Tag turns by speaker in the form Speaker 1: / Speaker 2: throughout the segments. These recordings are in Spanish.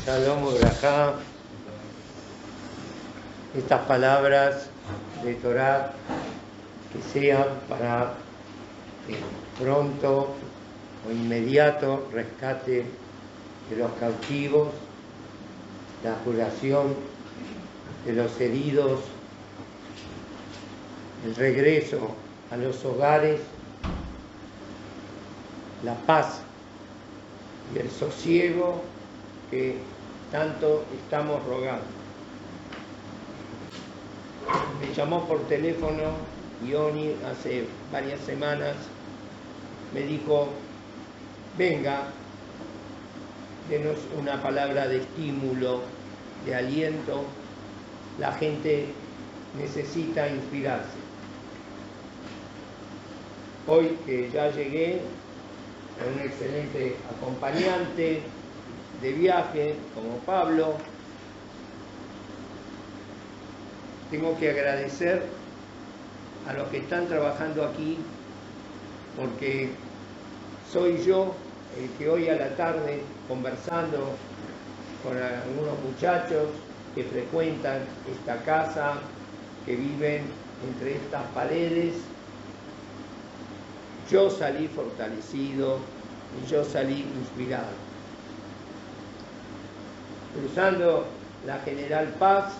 Speaker 1: Shalom Ubrajá, estas palabras de Torah que sean para el pronto o inmediato rescate de los cautivos, la curación de los heridos, el regreso a los hogares, la paz y el sosiego que tanto estamos rogando. Me llamó por teléfono Ioni hace varias semanas, me dijo: venga, denos una palabra de estímulo, de aliento, la gente necesita inspirarse. Hoy que ya llegué, con un excelente acompañante de viaje como Pablo, tengo que agradecer a los que están trabajando aquí, porque soy yo el que hoy a la tarde, conversando con algunos muchachos que frecuentan esta casa, que viven entre estas paredes, yo salí fortalecido y yo salí inspirado. Cruzando la General Paz,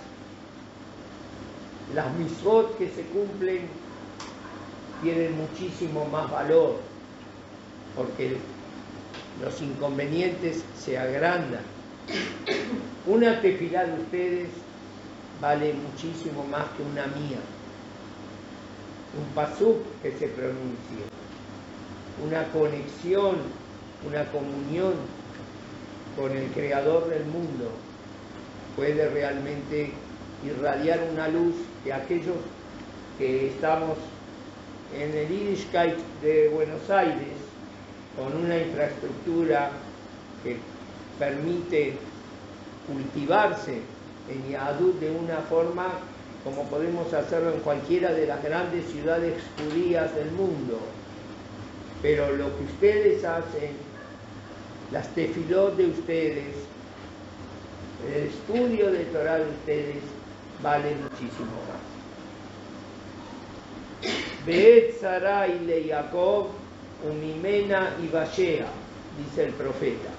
Speaker 1: las mitzvot que se cumplen tienen muchísimo más valor, porque los inconvenientes se agrandan. Una tefilá de ustedes vale muchísimo más que una mía. Un pasuk que se pronuncie, una conexión, una comunión con el Creador del mundo puede realmente irradiar una luz que aquellos que estamos en el Yiddishkeit de Buenos Aires, con una infraestructura que permite cultivarse en Yahadut de una forma como podemos hacerlo en cualquiera de las grandes ciudades judías del mundo. Pero lo que ustedes hacen, las tefilot de ustedes, el estudio de Torah de ustedes, vale muchísimo más. Be'et Sarai le Jacob umimena y vashea, dice el profeta.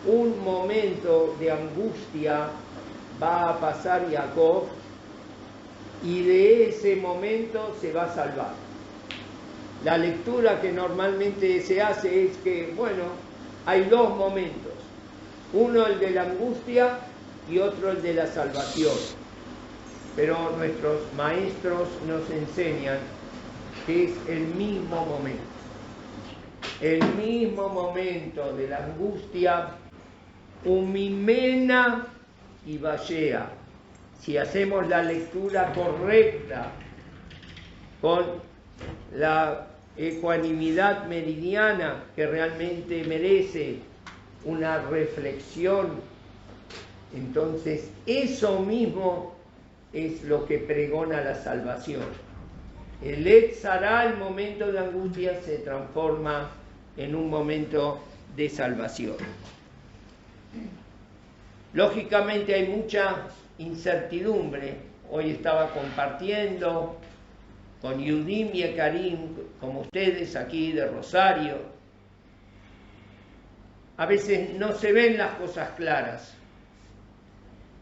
Speaker 1: Un momento de angustia va a pasar Jacob y de ese momento se va a salvar. La lectura que normalmente se hace es que, bueno, hay dos momentos, uno el de la angustia y otro el de la salvación. Pero nuestros maestros nos enseñan que es el mismo momento. El mismo momento de la angustia, umimena y vashea. Si hacemos la lectura correcta, con la ecuanimidad meridiana que realmente merece una reflexión, entonces eso mismo es lo que pregona la salvación. El Etzará, el momento de angustia, se transforma en un momento de salvación. Lógicamente hay mucha incertidumbre. Hoy estaba compartiendo con Yudim y Ekarim, como ustedes aquí de Rosario. A veces no se ven las cosas claras.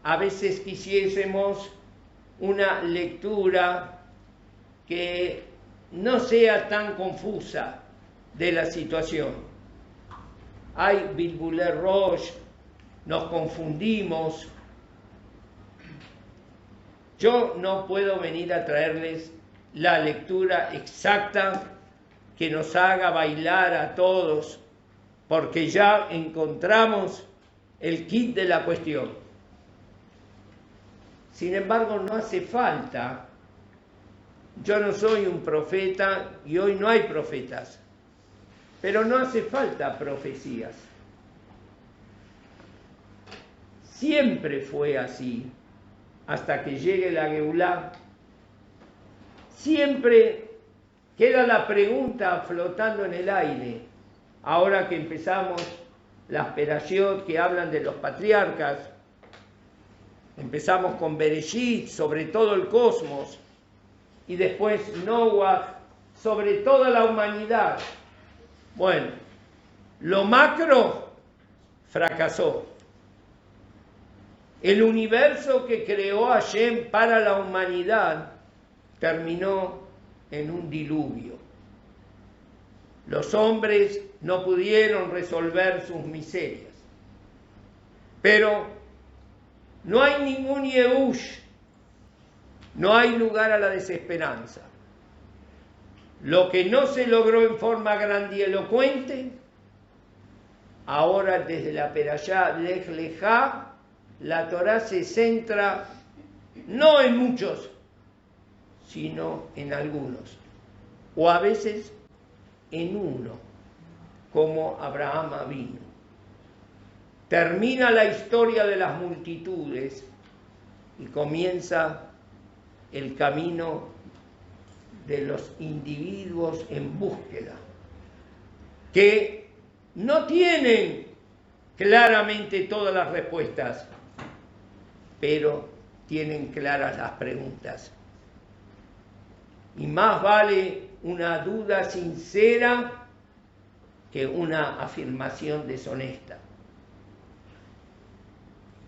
Speaker 1: A veces quisiésemos una lectura que no sea tan confusa de la situación. Hay Bilbulé Rosh, nos confundimos. Yo no puedo venir a traerles la lectura exacta que nos haga bailar a todos, porque ya encontramos el kit de la cuestión. Sin embargo, no hace falta. Yo no soy un profeta y hoy no hay profetas, pero no hace falta profecías. Siempre fue así, hasta que llegue la Geulá. Siempre queda la pregunta flotando en el aire, ahora que empezamos las perashot que hablan de los patriarcas. Empezamos con Bereshit, sobre todo el cosmos, y después Noah, sobre toda la humanidad. Bueno, lo macro fracasó. El universo que creó Hashem para la humanidad terminó en un diluvio. Los hombres no pudieron resolver sus miserias. Pero no hay ningún Yehush, no hay lugar a la desesperanza. Lo que no se logró en forma grandilocuente, ahora desde la Perashá Lech Lejá, la Torá se centra no en muchos, sino en algunos, o a veces en uno, como Abraham Avinu. Termina la historia de las multitudes y comienza el camino de los individuos en búsqueda, que no tienen claramente todas las respuestas, pero tienen claras las preguntas. Y más vale una duda sincera que una afirmación deshonesta.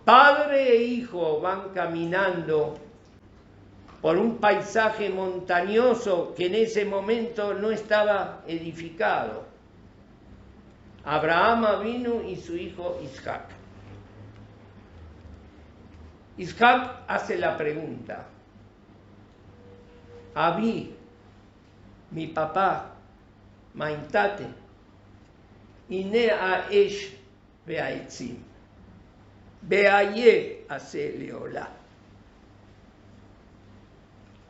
Speaker 1: Padre e hijo van caminando por un paisaje montañoso que en ese momento no estaba edificado. Abraham vino y su hijo Isaac. Isaac hace la pregunta: Abí, mi papá, maintate, ine ha'esh ve'aetzim, ve'aye hace leolá.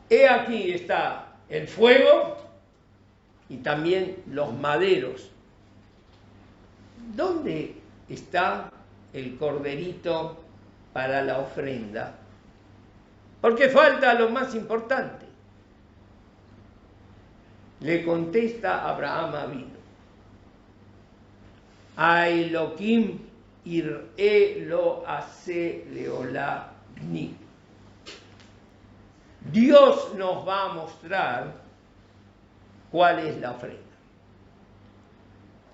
Speaker 1: He aquí está el fuego y también los maderos. ¿Dónde está el corderito para la ofrenda? Porque falta lo más importante. Le contesta Abraham Avinu: a Elohim ir'e lo hace leolá bni. Dios nos va a mostrar cuál es la ofrenda.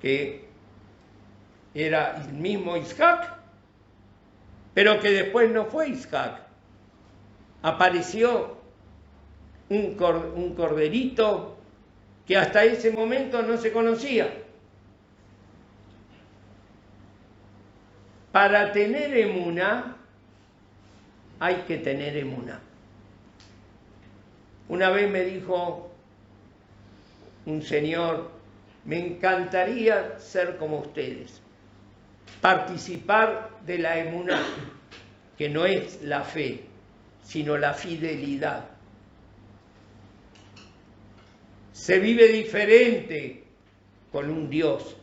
Speaker 1: Que era el mismo Isaac, pero que después no fue Isaac. Apareció un corderito que hasta ese momento no se conocía. Para tener emuná, hay que tener emuná. Una vez me dijo un señor: me encantaría ser como ustedes, participar de la emuná, que no es la fe, sino la fidelidad. Se vive diferente con un Dios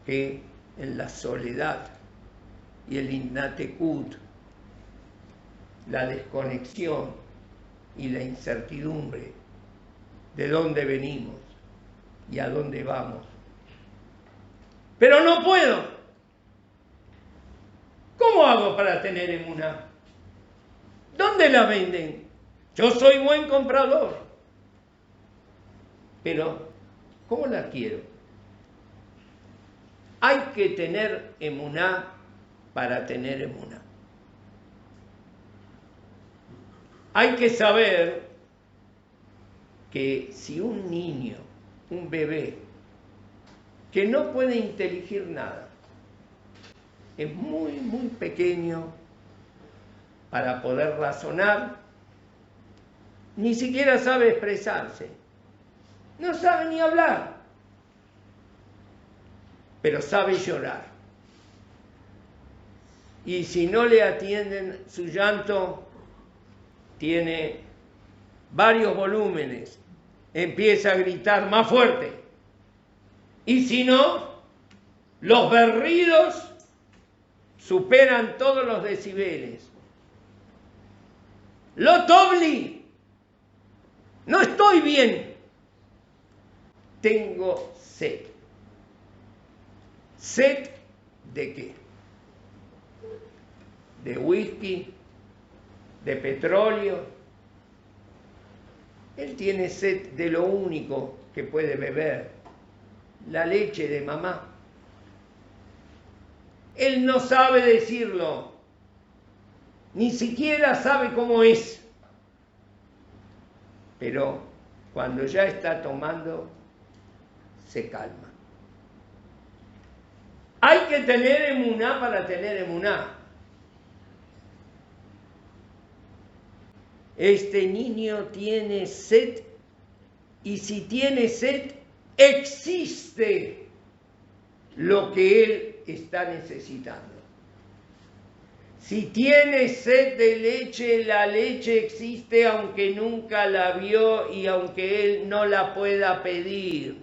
Speaker 1: que en la soledad y el innatekut, la desconexión y la incertidumbre de dónde venimos y a dónde vamos. Pero no puedo. ¿Cómo hago para tener emuná? ¿Dónde la venden? Yo soy buen comprador, pero ¿cómo la quiero? Hay que tener emuná para tener emuná. Hay que saber que si un niño, un bebé, que no puede inteligir nada, es muy, muy pequeño para poder razonar, ni siquiera sabe expresarse, no sabe ni hablar, pero sabe llorar. Y si no le atienden su llanto, tiene varios volúmenes, empieza a gritar más fuerte. Y si no, los berridos superan todos los decibeles. Lo tobli, no estoy bien, tengo sed. Sed ¿de qué? ¿De whisky? ¿De petróleo? Él tiene sed de lo único que puede beber, la leche de mamá. Él no sabe decirlo, ni siquiera sabe cómo es, pero cuando ya está tomando, se calma. Hay que tener emuná para tener emuná. Este niño tiene sed, y si tiene sed, existe lo que él está necesitando. Si tiene sed de leche, la leche existe aunque nunca la vio y aunque él no la pueda pedir.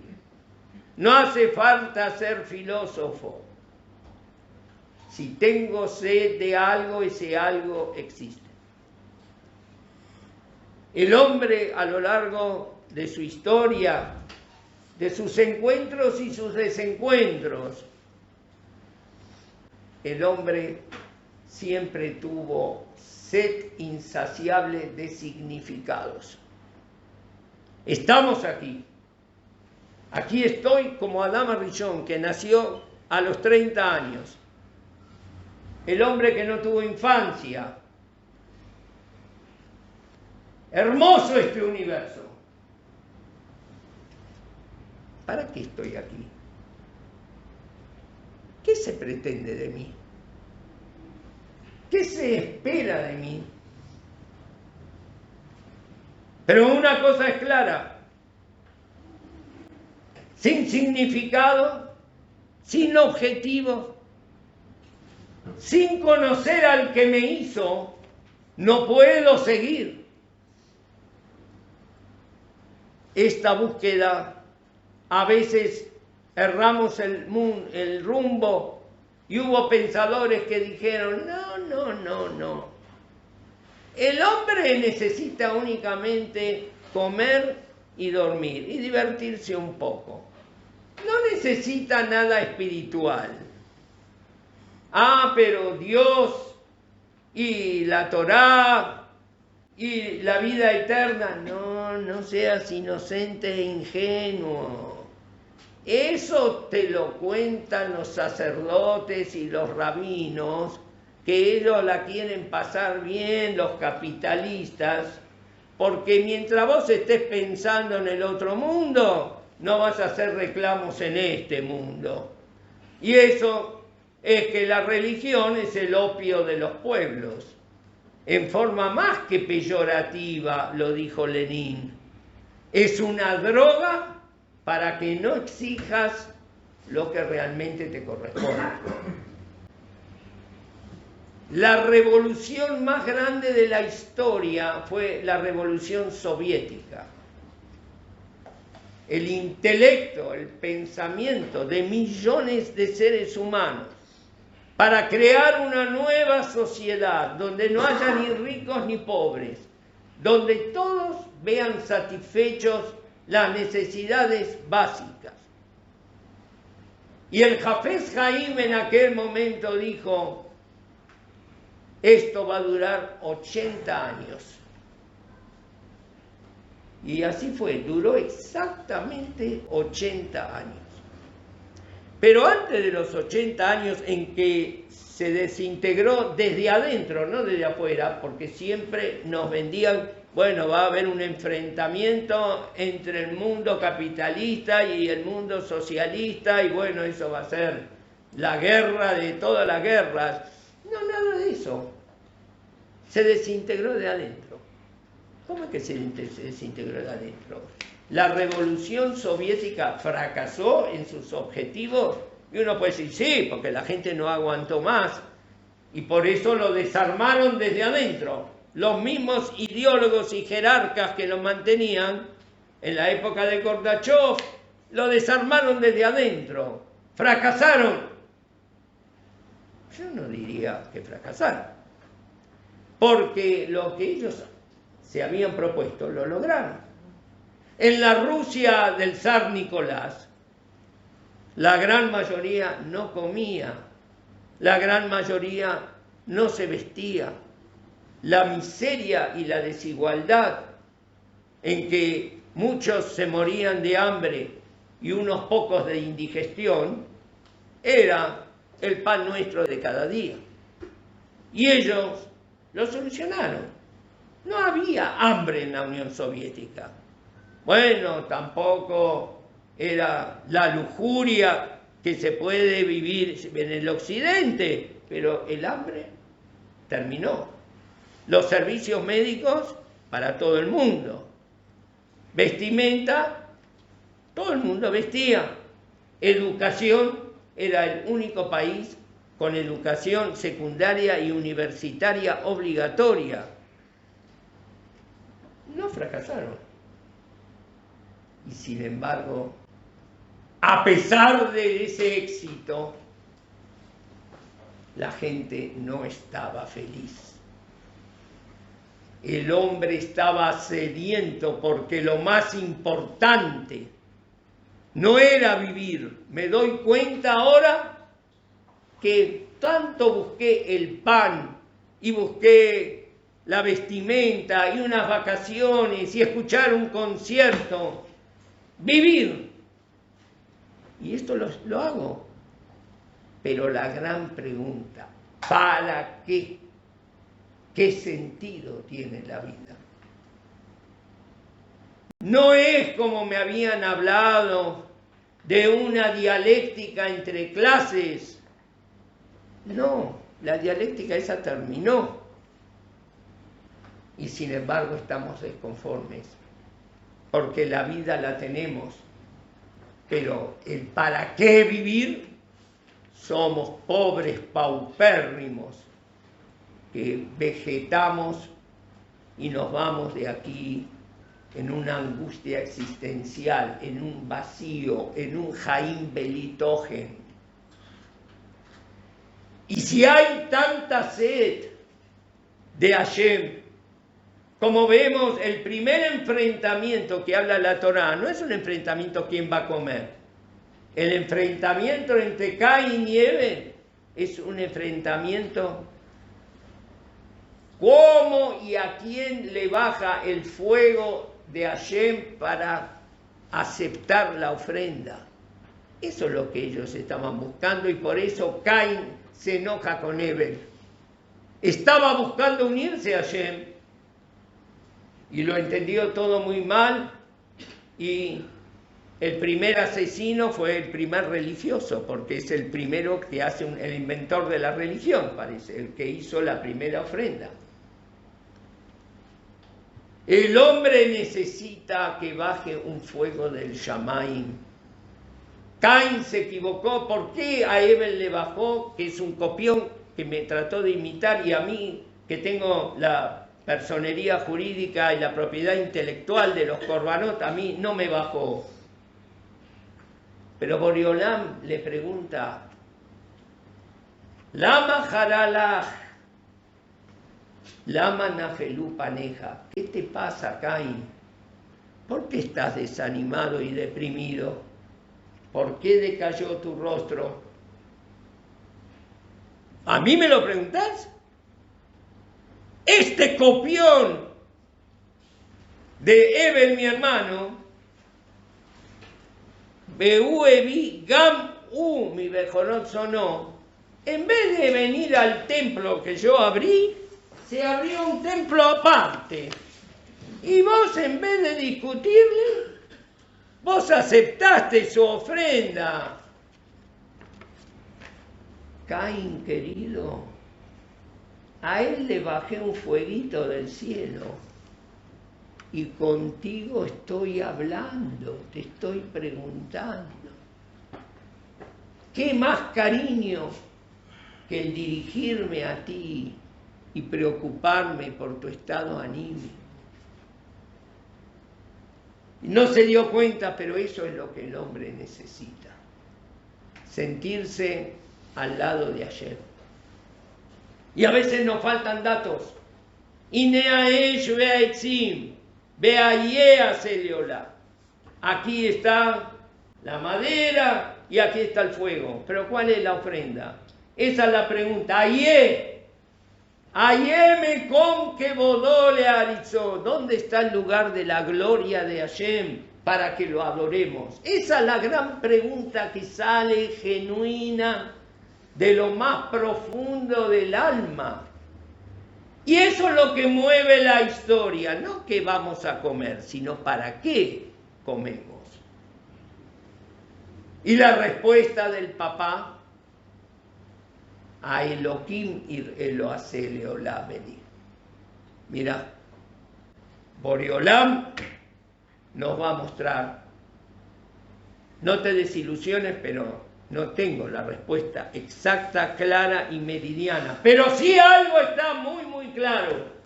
Speaker 1: No hace falta ser filósofo. Si tengo sed de algo, ese algo existe. El hombre a lo largo de su historia, de sus encuentros y sus desencuentros, el hombre siempre tuvo sed insaciable de significados. Estamos aquí. Aquí estoy como Adán Arishon, que nació a los 30 años. El hombre que no tuvo infancia. Hermoso este universo. ¿Para qué estoy aquí? ¿Qué se pretende de mí? ¿Qué se espera de mí? Pero una cosa es clara: sin significado, sin objetivo, sin conocer al que me hizo, no puedo seguir. Esta búsqueda, a veces erramos el rumbo, y hubo pensadores que dijeron, no. El hombre necesita únicamente comer y dormir y divertirse un poco. No necesita nada espiritual. Pero Dios y la Torá y la vida eterna, no seas inocente e ingenuo. Eso te lo cuentan los sacerdotes y los rabinos, que ellos la quieren pasar bien, los capitalistas, porque mientras vos estés pensando en el otro mundo, no vas a hacer reclamos en este mundo. Y eso es que la religión es el opio de los pueblos. En forma más que peyorativa, lo dijo Lenin. Es una droga para que no exijas lo que realmente te corresponde. La revolución más grande de la historia fue la revolución soviética. El intelecto, el pensamiento de millones de seres humanos para crear una nueva sociedad donde no haya ni ricos ni pobres, donde todos vean satisfechos las necesidades básicas. Y el Hafez Haim en aquel momento dijo, esto va a durar 80 años. Y así fue, duró exactamente 80 años. Pero antes de los 80 años en que se desintegró desde adentro, no desde afuera, porque siempre nos vendían, bueno, va a haber un enfrentamiento entre el mundo capitalista y el mundo socialista, y bueno, eso va a ser la guerra de todas las guerras. No, nada de eso. Se desintegró de adentro. ¿Cómo es que se desintegró de adentro? La revolución soviética fracasó en sus objetivos, y uno puede decir, sí, porque la gente no aguantó más, y por eso lo desarmaron desde adentro. Los mismos ideólogos y jerarcas que lo mantenían en la época de Gorbachev lo desarmaron desde adentro. Fracasaron. Yo no diría que fracasaron, porque lo que ellos se habían propuesto lo lograron. En la Rusia del zar Nicolás, la gran mayoría no comía La gran mayoría no se vestía. La miseria y la desigualdad en que muchos se morían de hambre y unos pocos de indigestión, era el pan nuestro de cada día. Y ellos lo solucionaron. No había hambre en la Unión Soviética. Bueno, tampoco era la lujuria que se puede vivir en el occidente, pero el hambre terminó. Los servicios médicos para todo el mundo. Vestimenta, todo el mundo vestía. Educación, era el único país con educación secundaria y universitaria obligatoria. No fracasaron. Y sin embargo, a pesar de ese éxito, la gente no estaba feliz. El hombre estaba sediento porque lo más importante no era vivir. Me doy cuenta ahora que tanto busqué el pan y busqué la vestimenta y unas vacaciones y escuchar un concierto. Vivir. Y esto lo hago. Pero la gran pregunta, ¿para qué? ¿Qué sentido tiene la vida? No es como me habían hablado de una dialéctica entre clases. No, la dialéctica esa terminó. Y sin embargo estamos desconformes, porque la vida la tenemos, pero el para qué vivir, somos pobres paupérrimos, que vegetamos y nos vamos de aquí en una angustia existencial, en un vacío, en un Jaim Belitogen. Y si hay tanta sed de Hashem, como vemos, el primer enfrentamiento que habla la Torá no es un enfrentamiento quién va a comer. El enfrentamiento entre Caín y Abel es un enfrentamiento cómo y a quién le baja el fuego de Hashem para aceptar la ofrenda. Eso es lo que ellos estaban buscando y por eso Caín se enoja con Abel. Estaba buscando unirse a Hashem y lo entendió todo muy mal y el primer asesino fue el primer religioso, porque es el primero que hace el inventor de la religión, parece, el que hizo la primera ofrenda. El hombre necesita que baje un fuego del Shamaim. Caín se equivocó. ¿Por qué a Abel le bajó? Que es un copión que me trató de imitar y a mí, que tengo la personería jurídica y la propiedad intelectual de los korbanot, a mí no me bajó. Pero Boriolam le pregunta, Lama Haralach, Lama Nafelu Paneja, ¿qué te pasa, Caín? ¿Por qué estás desanimado y deprimido? ¿Por qué decayó tu rostro? ¿A mí me lo preguntás? Este copión de Abel, mi hermano, Beuevi Gam mi Bejonot sonó, en vez de venir al templo que yo abrí, se abrió un templo aparte. Y vos, en vez de discutirle, vos aceptaste su ofrenda. Caín, querido, a él le bajé un fueguito del cielo. Y contigo estoy hablando, te estoy preguntando. ¿Qué más cariño que el dirigirme a ti y preocuparme por tu estado anímico? No se dio cuenta, pero eso es lo que el hombre necesita. Sentirse al lado de Hashem. Y a veces nos faltan datos. Ineaesh veaitzim, veayea seliola. Aquí está la madera y aquí está el fuego. Pero ¿cuál es la ofrenda? Esa es la pregunta. Ayé me con que bodó le arizó. ¿Dónde está el lugar de la gloria de Hashem para que lo adoremos? Esa es la gran pregunta que sale genuina de lo más profundo del alma. Y eso es lo que mueve la historia, no qué vamos a comer, sino para qué comemos. Y la respuesta del papá, a Elohim ir lo hace Leolam venir. Mira, Boreolam nos va a mostrar, no te desilusiones, pero no tengo la respuesta exacta, clara y meridiana, pero sí algo está muy claro.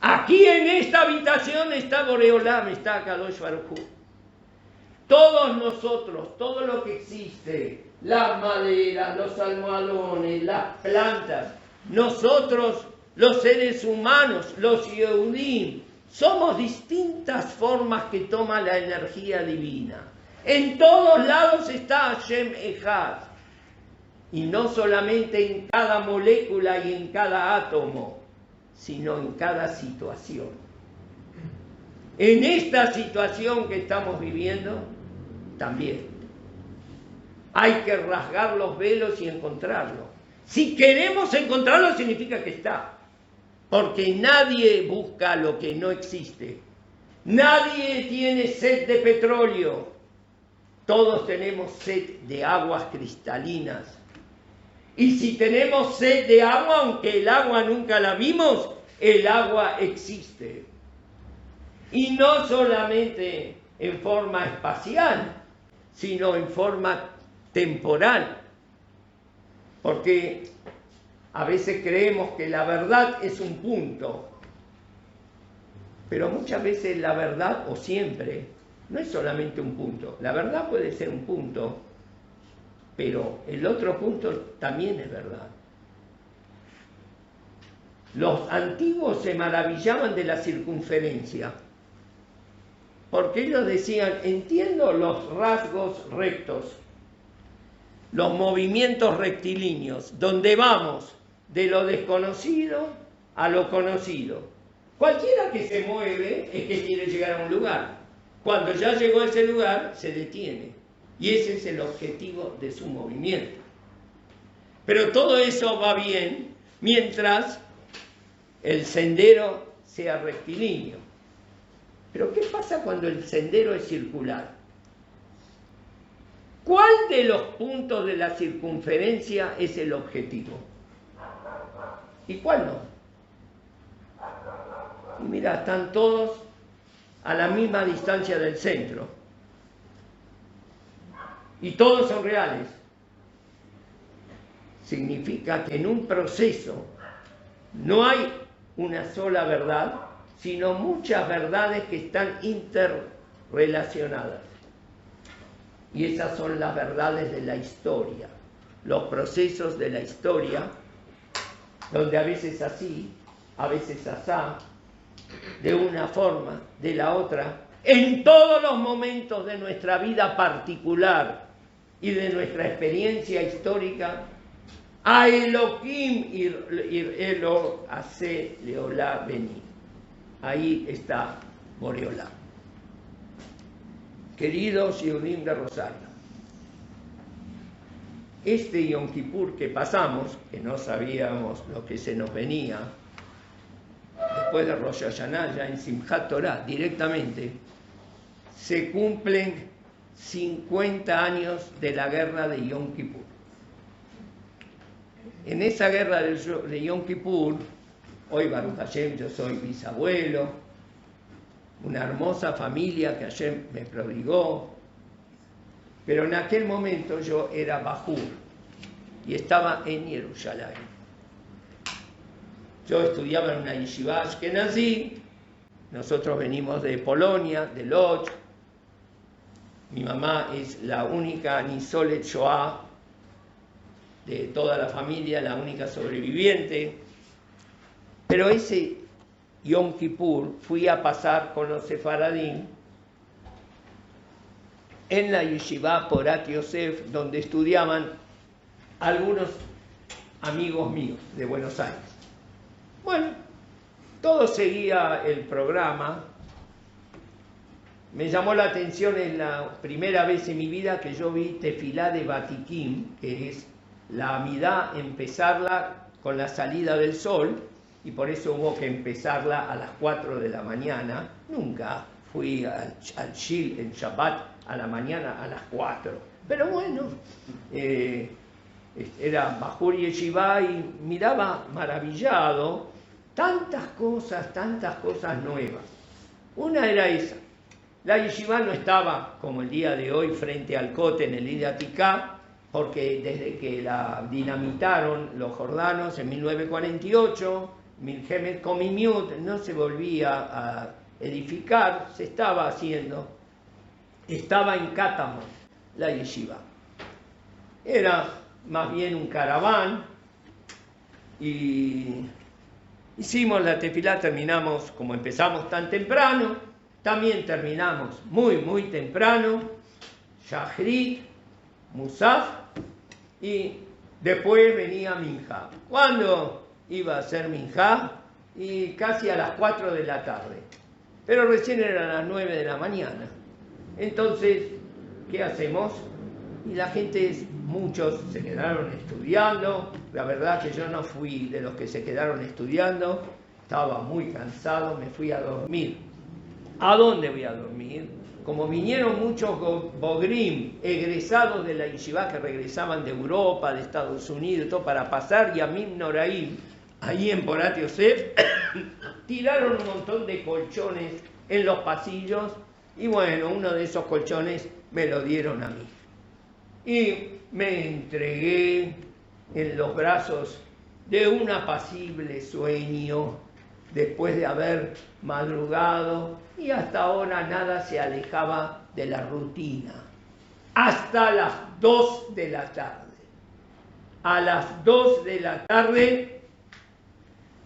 Speaker 1: Aquí en esta habitación está Boreolam, está Kadosh Baruj Hu. Todos nosotros, todo lo que existe, las maderas, los almohadones, las plantas, nosotros, los seres humanos, los Yehudim, somos distintas formas que toma la energía divina. En todos lados está Hashem Echad. Y no solamente en cada molécula y en cada átomo, sino en cada situación. En esta situación que estamos viviendo, también. Hay que rasgar los velos y encontrarlo. Si queremos encontrarlo, significa que está. Porque nadie busca lo que no existe. Nadie tiene sed de petróleo. Todos tenemos sed de aguas cristalinas. Y si tenemos sed de agua, aunque el agua nunca la vimos, el agua existe. Y no solamente en forma espacial, sino en forma temporal. Porque a veces creemos que la verdad es un punto. Pero muchas veces la verdad, o siempre, no es solamente un punto. La verdad puede ser un punto, pero el otro punto también es verdad. Los antiguos se maravillaban de la circunferencia, porque ellos decían, entiendo los rasgos rectos, los movimientos rectilíneos, donde vamos de lo desconocido a lo conocido. Cualquiera que se mueve es que quiere llegar a un lugar. Cuando ya llegó a ese lugar, se detiene. Y ese es el objetivo de su movimiento. Pero todo eso va bien mientras el sendero sea rectilíneo. Pero ¿qué pasa cuando el sendero es circular? ¿Cuál de los puntos de la circunferencia es el objetivo? ¿Y cuál no? Y mira, están todos a la misma distancia del centro. Y todos son reales. Significa que en un proceso no hay una sola verdad, sino muchas verdades que están interrelacionadas. Y esas son las verdades de la historia, los procesos de la historia, donde a veces así, a veces asá, de una forma, de la otra, en todos los momentos de nuestra vida particular y de nuestra experiencia histórica, a Elohim Elo hace Leolá Beni. Ahí está Boreolá. Queridos Yehudim de Rosario, este Yom Kippur que pasamos, que no sabíamos lo que se nos venía, después de Rosh Hashanah, ya en Simchat Torah, directamente, se cumplen 50 años de la guerra de Yom Kippur. En esa guerra de Yom Kippur, hoy Baruch Hashem, yo soy bisabuelo, una hermosa familia que Hashem me prodigó, pero en aquel momento yo era Bajur y estaba en Jerusalén. Yo estudiaba en una yeshiva ashkenazí, nosotros venimos de Polonia, de Lodz. Mi mamá es la única Nisolet Shoah de toda la familia, la única sobreviviente. Pero ese Yom Kippur fui a pasar con los sefaradín en la yeshiva Porat Yosef, donde estudiaban algunos amigos míos de Buenos Aires. Bueno, todo seguía el programa. Me llamó la atención en la primera vez en mi vida que yo vi Tefilá de Batiquín, que es la Amidá, empezarla con la salida del sol, y por eso hubo que empezarla a las 4 de la mañana. Nunca fui al Shil en Shabbat a la mañana a las 4. Pero bueno, era Bajur Yeshiva y miraba maravillado tantas cosas nuevas. Una era esa. La Yeshiva no estaba, como el día de hoy, frente al Kotel en el Idaticá, porque desde que la dinamitaron los jordanos en 1948, Milhemet Komimiut, no se volvía a edificar, se estaba haciendo. Estaba en Katamon, la Yeshiva. Era más bien un caraván, y hicimos la tefilá, terminamos, como empezamos tan temprano, también terminamos muy temprano, Shahrit, Musaf, y después venía Minjá. ¿Cuándo iba a ser Minjá? Y casi a las 4 de la tarde. Pero recién eran las 9 de la mañana. Entonces, ¿qué hacemos? Y la gente, muchos se quedaron estudiando. La verdad que yo no fui de los que se quedaron estudiando. Estaba muy cansado, me fui a dormir. ¿A dónde voy a dormir? Como vinieron muchos Bogrim, egresados de la Yeshiva, que regresaban de Europa, de Estados Unidos, todo para pasar Yamim Noraim, ahí en Porat Yosef, tiraron un montón de colchones en los pasillos, y bueno, uno de esos colchones me lo dieron a mí. Y me entregué en los brazos de un apacible sueño, después de haber madrugado, y hasta ahora nada se alejaba de la rutina. Hasta las 2 de la tarde. A las 2 de la tarde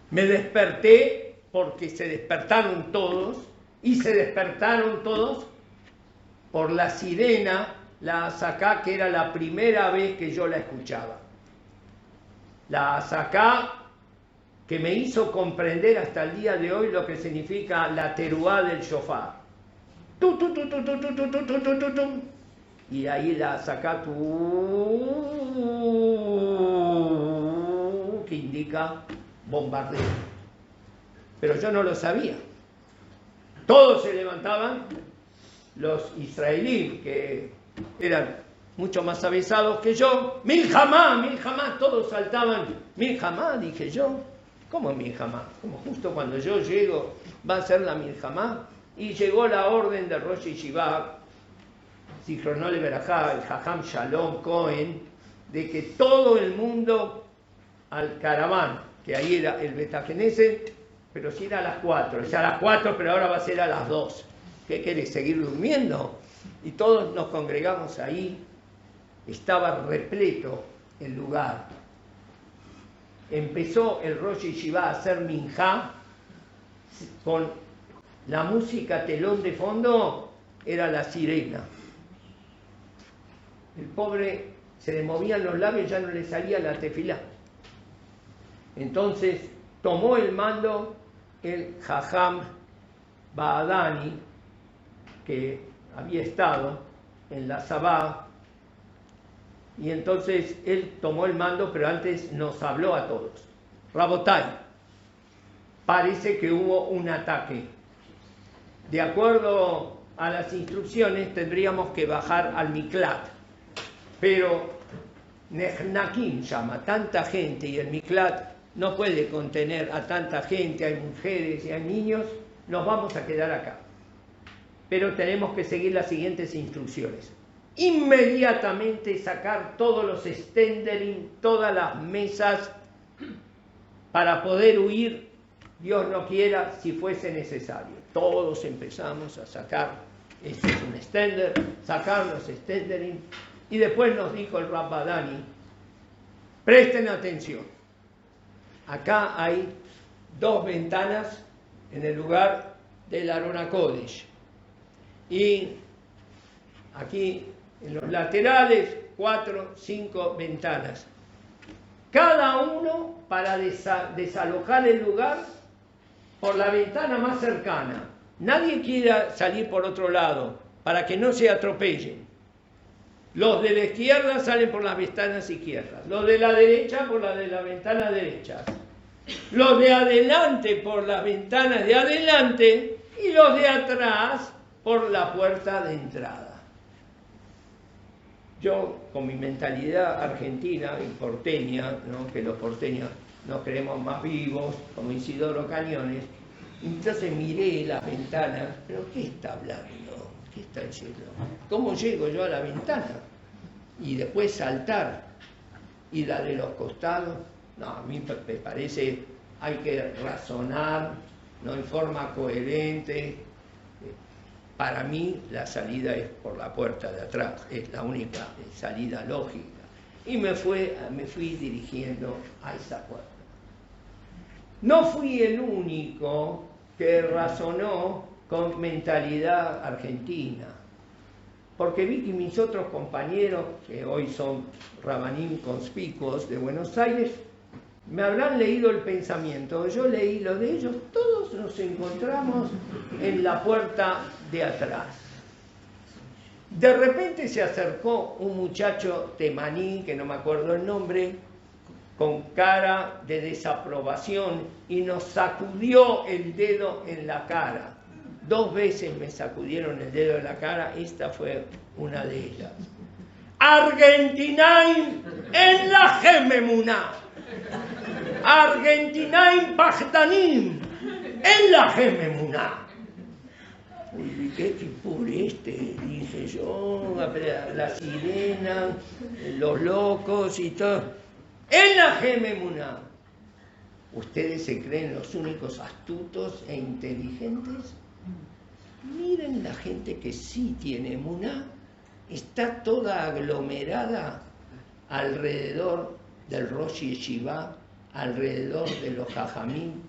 Speaker 1: me desperté, porque se despertaron todos, y se despertaron todos por la sirena, la Azaká, que era la primera vez que yo la escuchaba. La Azaká que me hizo comprender hasta el día de hoy lo que significa la teruá del shofar. Y ahí la Azaká, que indica bombardeo. Pero yo no lo sabía. Todos se levantaban, los israelíes, que eran mucho más avisados que yo. Milhamá, todos saltaban. Milhamá, dije yo. ¿Cómo Milhamá? Como justo cuando yo llego va a ser la Milhamá. Y llegó la orden de Rosh Yeshiva, Zichrono Leverajá, el Jajam Shalom Cohen, de que todo el mundo al caraván, que ahí era el Beta Knesset, pero si era a las 4, ya a las 4, pero ahora va a ser a las 2. ¿Qué querés, seguir durmiendo? Y todos nos congregamos ahí. Estaba repleto el lugar. Empezó el Rosh Yeshiva a hacer minjá con la música telón de fondo, era la sirena. El pobre se le movían los labios, ya no le salía la tefilá. Entonces tomó el mando el Jajam Baadani, que había estado en la Sabá, y entonces él tomó el mando, pero antes nos habló a todos. Rabotai, parece que hubo un ataque. De acuerdo a las instrucciones tendríamos que bajar al Miklat, pero Nehnakim llama tanta gente, y el Miklat no puede contener a tanta gente, hay mujeres y hay niños, nos vamos a quedar acá. Pero tenemos que seguir las siguientes instrucciones. Inmediatamente sacar todos los stendering, todas las mesas, para poder huir, Dios no quiera, si fuese necesario. Todos empezamos a sacar, este es un stender, sacar los stendering, y después nos dijo el Rabbadani, presten atención, acá hay 2 ventanas en el lugar del Arona Kodesh, y aquí en los laterales 4, 5 ventanas. cada uno para desalojar el lugar por la ventana más cercana. Nadie quiera salir por otro lado para que no se atropellen. Los de la izquierda salen por las ventanas izquierdas, los de la derecha por la de la ventana derecha, los de adelante por las ventanas de adelante y los de atrás por la puerta de entrada. Yo, con mi mentalidad argentina y porteña, ¿no?, que los porteños nos creemos más vivos, como Isidoro Cañones, entonces miré las ventanas, pero ¿qué está hablando? ¿Qué está diciendo? ¿Cómo llego yo a la ventana? Y después saltar. Y la de los costados, no, a mí me parece, hay que razonar, no en forma coherente. Para mí la salida es por la puerta de atrás, es la única salida lógica. Y me fui dirigiendo a esa puerta. No fui el único que razonó con mentalidad argentina, porque vi que mis otros compañeros, que hoy son rabanín conspicuos de Buenos Aires, me habrán leído el pensamiento. Yo leí lo de ellos, todos nos encontramos en la puerta de atrás. De repente se acercó un muchacho temaní, que no me acuerdo el nombre, con cara de desaprobación, y nos sacudió el dedo en la cara. 2 veces me sacudieron el dedo en la cara, esta fue una de ellas. Argentinain en la Gememuná. Argentinain Pachtanim en la Gememuná. Uy, qué kipur dije yo, la sirena, los locos y todo. En la Gememuná. ¿Ustedes se creen los únicos astutos e inteligentes? Miren la gente que sí tiene emuná, está toda aglomerada alrededor del Rosh Yeshiva, alrededor de los Jajamín.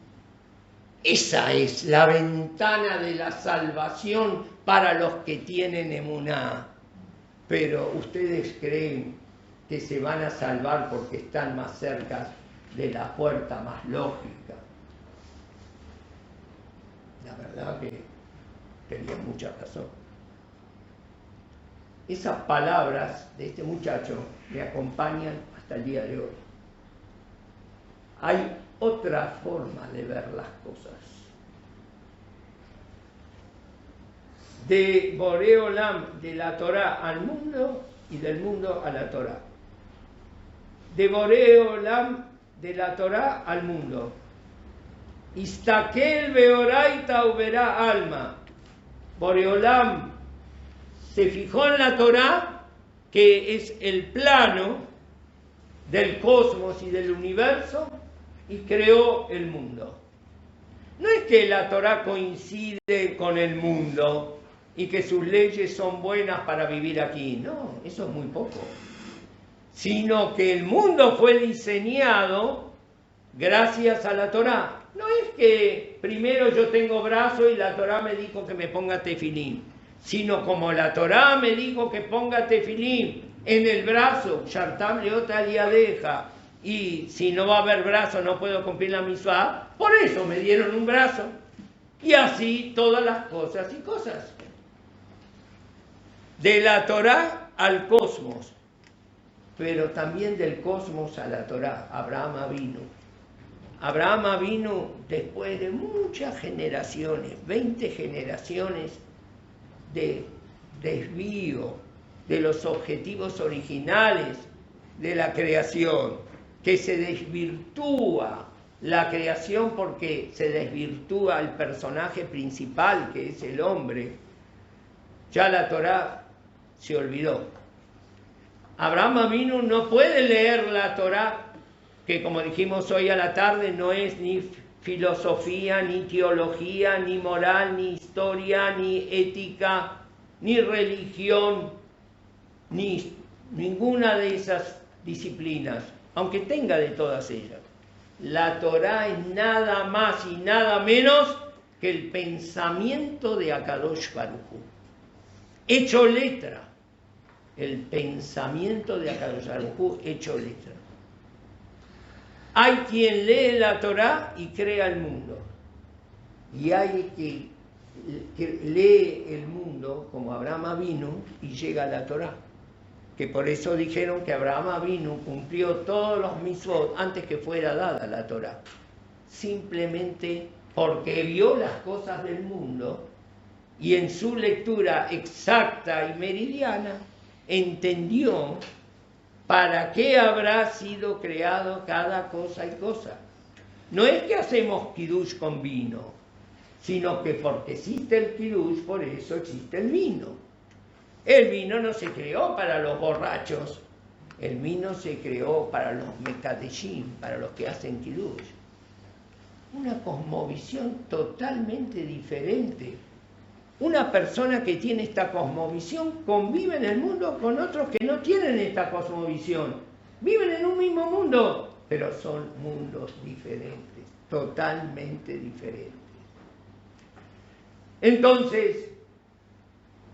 Speaker 1: Esa es la ventana de la salvación para los que tienen emuná. Pero ustedes creen que se van a salvar porque están más cerca de la puerta más lógica. La verdad que tenía mucha razón. Esas palabras de este muchacho me acompañan hasta el día de hoy. Hay otra forma de ver las cosas. De Boré Olam, de la Torá al mundo y del mundo a la Torá. De Boré Olam, de la Torá al mundo. Istakel beoraita uberá alma. Boré Olam se fijó en la Torá, que es el plano del cosmos y del universo, y creó el mundo. No es que la Torá coincide con el mundo y que sus leyes son buenas para vivir aquí, no, eso es muy poco. Sino que el mundo fue diseñado gracias a la Torá. No es que primero yo tengo brazo y la Torá me dijo que me ponga tefilín, sino como la Torá me dijo que ponga tefilín en el brazo, Shartam Leota Liadeja, y si no va a haber brazo no puedo cumplir la misvá, por eso me dieron un brazo. Y así todas las cosas y cosas. De la Torá al cosmos, pero también del cosmos a la Torá. Abraham vino después de muchas generaciones, 20 generaciones de desvío de los objetivos originales de la creación, que se desvirtúa la creación porque se desvirtúa el personaje principal, que es el hombre. Ya la Torá se olvidó. Abraham Avinu no puede leer la Torá, que como dijimos hoy a la tarde no es ni filosofía, ni teología, ni moral, ni historia, ni ética, ni religión, ni ninguna de esas disciplinas, aunque tenga de todas ellas. La Torá es nada más y nada menos que el pensamiento de Akadosh Baruj Hu, hecho letra. El pensamiento de Akadosh Baruj Hu hecho letra. Hay quien lee la Torá y crea el mundo. Y hay que lee el mundo como Abraham Avinu y llega a la Torá. Que por eso dijeron que Abraham Avinu cumplió todos los mitzvot antes que fuera dada la Torá. Simplemente porque vio las cosas del mundo y en su lectura exacta y meridiana entendió para qué habrá sido creado cada cosa y cosa. No es que hacemos kiddush con vino, sino que porque existe el kiddush, por eso existe el vino. El vino no se creó para los borrachos, el vino se creó para los mekadeshim, para los que hacen kiddush. Una cosmovisión totalmente diferente. Una persona que tiene esta cosmovisión convive en el mundo con otros que no tienen esta cosmovisión. Viven en un mismo mundo, pero son mundos diferentes, totalmente diferentes. Entonces,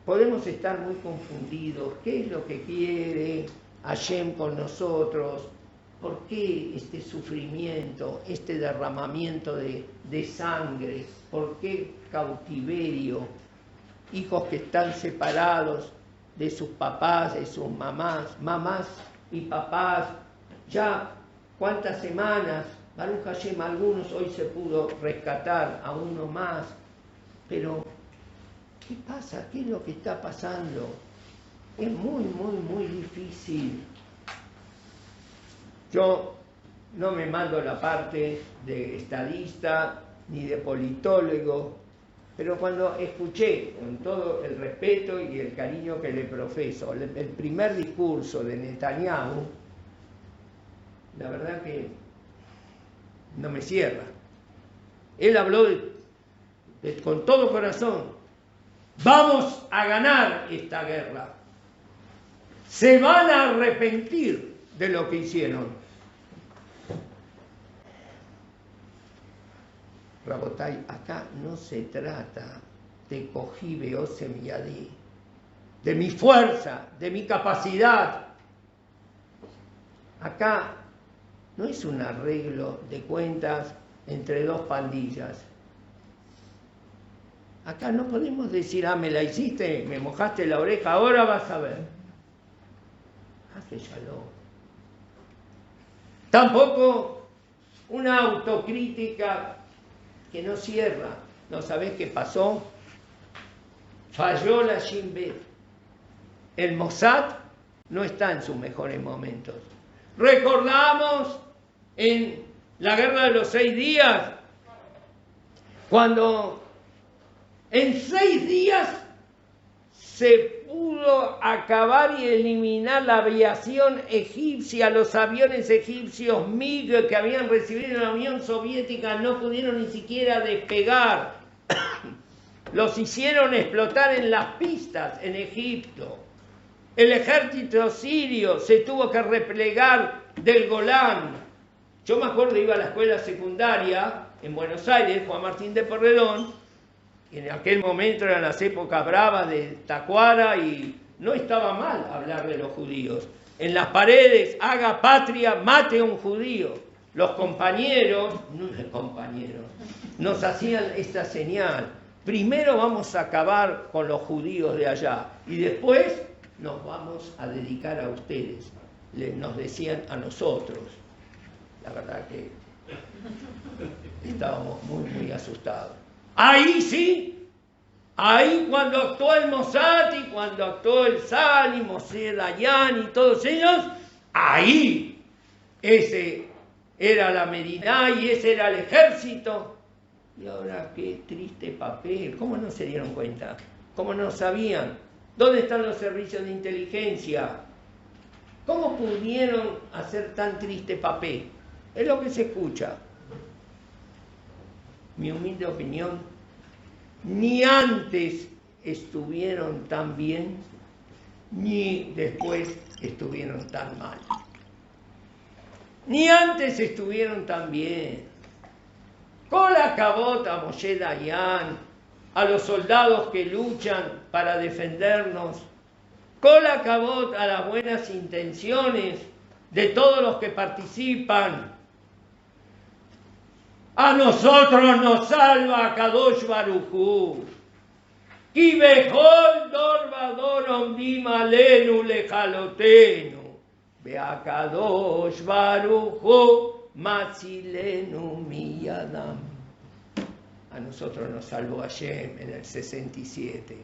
Speaker 1: podemos estar muy confundidos. ¿Qué es lo que quiere Hashem con nosotros? ¿Por qué este sufrimiento, este derramamiento de sangre? ¿Por qué cautiverio? Hijos que están separados de sus papás, de sus mamás, mamás y papás, ya cuántas semanas, Baruch Hashem, algunos hoy se pudo rescatar a uno más, pero ¿qué pasa? ¿Qué es lo que está pasando? Es muy, muy, muy difícil. Yo no me mando la parte de estadista ni de politólogo, pero cuando escuché, con todo el respeto y el cariño que le profeso, el primer discurso de Netanyahu, la verdad que no me cierra. Él habló con todo corazón: vamos a ganar esta guerra. Se van a arrepentir de lo que hicieron. Rabotay, acá no se trata de Kojibe o Semiyadí, de mi fuerza, de mi capacidad. Acá no es un arreglo de cuentas entre dos pandillas. Acá no podemos decir, me la hiciste, me mojaste la oreja, ahora vas a ver. Hace shalom. Tampoco una autocrítica que no cierra. ¿No sabés qué pasó? Falló la Shin Bet. El Mossad no está en sus mejores momentos. Recordamos en la guerra de los 6 días, cuando en 6 días se pudo acabar y eliminar la aviación egipcia, los aviones egipcios MiG que habían recibido la Unión Soviética no pudieron ni siquiera despegar. Los hicieron explotar en las pistas en Egipto. El ejército sirio se tuvo que replegar del Golán. Yo me acuerdo, iba a la escuela secundaria en Buenos Aires, Juan Martín de Porredón, y en aquel momento eran las épocas bravas de Tacuara y no estaba mal hablar de los judíos. En las paredes, haga patria, mate a un judío. Los compañeros nos hacían esta señal: primero vamos a acabar con los judíos de allá y después nos vamos a dedicar a ustedes. Nos decían a nosotros. La verdad que estábamos muy, muy asustados. Ahí sí, ahí cuando actuó el Mossad y cuando actuó el Sal y Moshe Dayan y todos ellos, ahí ese era la Medina y ese era el ejército. Y ahora qué triste papel. ¿Cómo no se dieron cuenta? ¿Cómo no sabían? ¿Dónde están los servicios de inteligencia? ¿Cómo pudieron hacer tan triste papel? Es lo que se escucha. Mi humilde opinión, ni antes estuvieron tan bien, ni después estuvieron tan mal. Ni antes estuvieron tan bien. Con la cabota a Moshe Dayan, a los soldados que luchan para defendernos, con la cabota a las buenas intenciones de todos los que participan A nosotros nos salva Kadosh Baruj Hu. Ki bechol dor vador omdim alenu lechalotenu. Beakadosh Baruj Hu matzilenu miyadam. A nosotros nos salvó Hashem en el 67.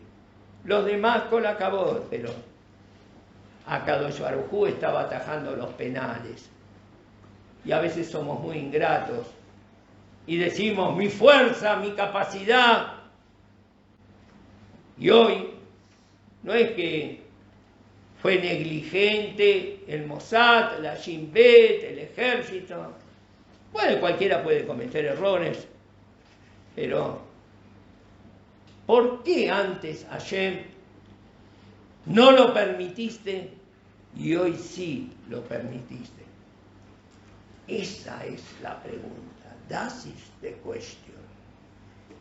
Speaker 1: Los demás con la cabot, pero Akadosh Baruj Hu estaba atajando los penales. Y a veces somos muy ingratos y decimos mi fuerza, mi capacidad. Y hoy no es que fue negligente el Mossad, la Shin Bet, el ejército. Bueno, cualquiera puede cometer errores, pero ¿por qué antes Hashem no lo permitiste y hoy sí lo permitiste? Esa es la pregunta. That is the question.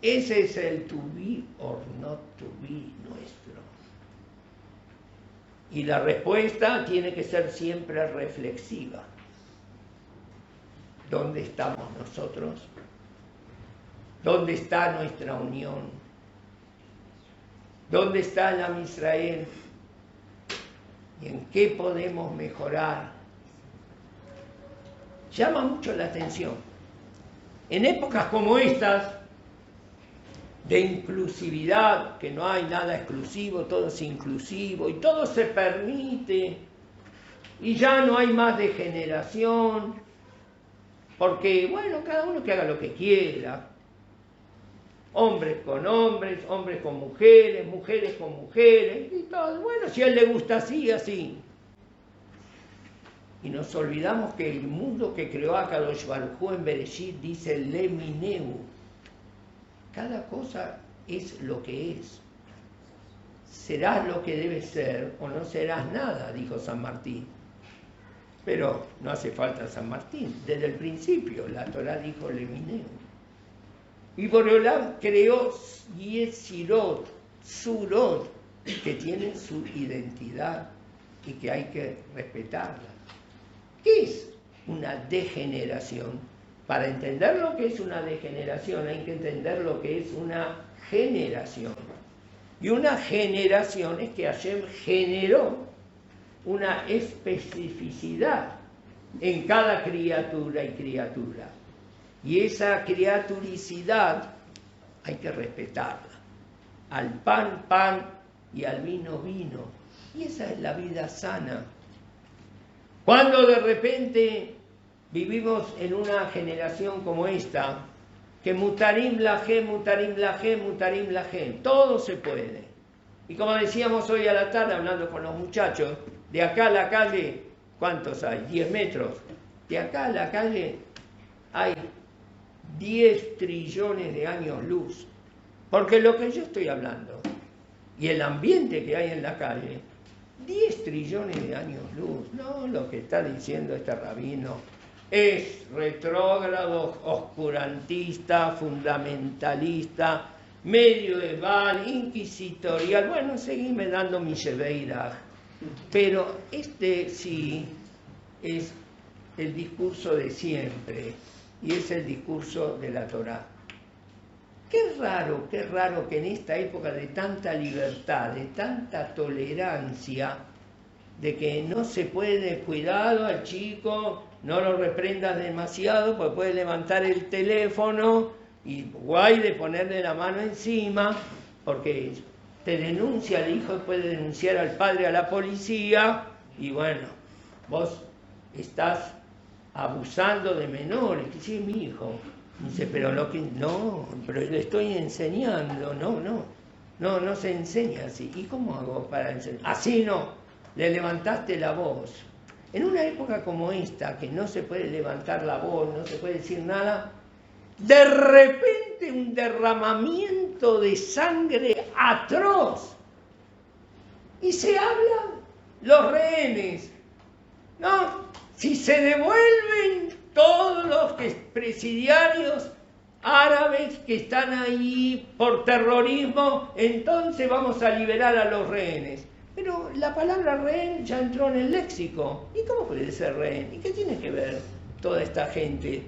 Speaker 1: Ese es el to be or not to be nuestro. Y la respuesta tiene que ser siempre reflexiva. ¿Dónde estamos nosotros? ¿Dónde está nuestra unión? ¿Dónde está el Am Israel? ¿Y en qué podemos mejorar? Llama mucho la atención. En épocas como estas, de inclusividad, que no hay nada exclusivo, todo es inclusivo y todo se permite, y ya no hay más degeneración, porque, bueno, cada uno que haga lo que quiera. Hombres con hombres, hombres con mujeres, mujeres con mujeres, y todo. Bueno, si a él le gusta así, así. Y nos olvidamos que el mundo que creó Akadosh Baruj Hu en Bereshit dice Lemineu. Cada cosa es lo que es. Serás lo que debes ser o no serás nada, dijo San Martín. Pero no hace falta San Martín. Desde el principio la Torá dijo Lemineu. Y Boreolam creó Yetzirot, Surot, que tienen su identidad y que hay que respetarla. ¿Qué es una degeneración? Para entender lo que es una degeneración hay que entender lo que es una generación. Y una generación es que Hashem generó una especificidad en cada criatura y criatura. Y esa criaturicidad hay que respetarla. Al pan, pan y al vino, vino. Y esa es la vida sana. Cuando de repente vivimos en una generación como esta, que mutarim lahem, mutarim lahem, mutarim lahem, todo se puede. Y como decíamos hoy a la tarde, hablando con los muchachos, de acá a la calle, ¿cuántos hay? 10 metros. De acá a la calle hay 10 trillones de años luz. Porque lo que yo estoy hablando, y el ambiente que hay en la calle, 10 trillones de años luz, no lo que está diciendo este rabino, es retrógrado, oscurantista, fundamentalista, medieval, inquisitorial, bueno, seguime dando mi Shebeirach, pero este sí es el discurso de siempre, y es el discurso de la Torá. Qué raro que en esta época de tanta libertad, de tanta tolerancia, de que no se puede, cuidado al chico, no lo reprendas demasiado, porque puede levantar el teléfono y guay de ponerle la mano encima, porque te denuncia el hijo, puede denunciar al padre a la policía, y bueno, vos estás abusando de menores, que sí, mi hijo. Dice, pero pero le estoy enseñando, no se enseña así. ¿Y cómo hago para enseñar? Así no, le levantaste la voz. En una época como esta, que no se puede levantar la voz, no se puede decir nada, de repente un derramamiento de sangre atroz. Y se hablan los rehenes, ¿no? Si se devuelven todos los presidiarios árabes que están ahí por terrorismo, entonces vamos a liberar a los rehenes. Pero la palabra rehén ya entró en el léxico. ¿Y cómo puede ser rehén? ¿Y qué tiene que ver toda esta gente?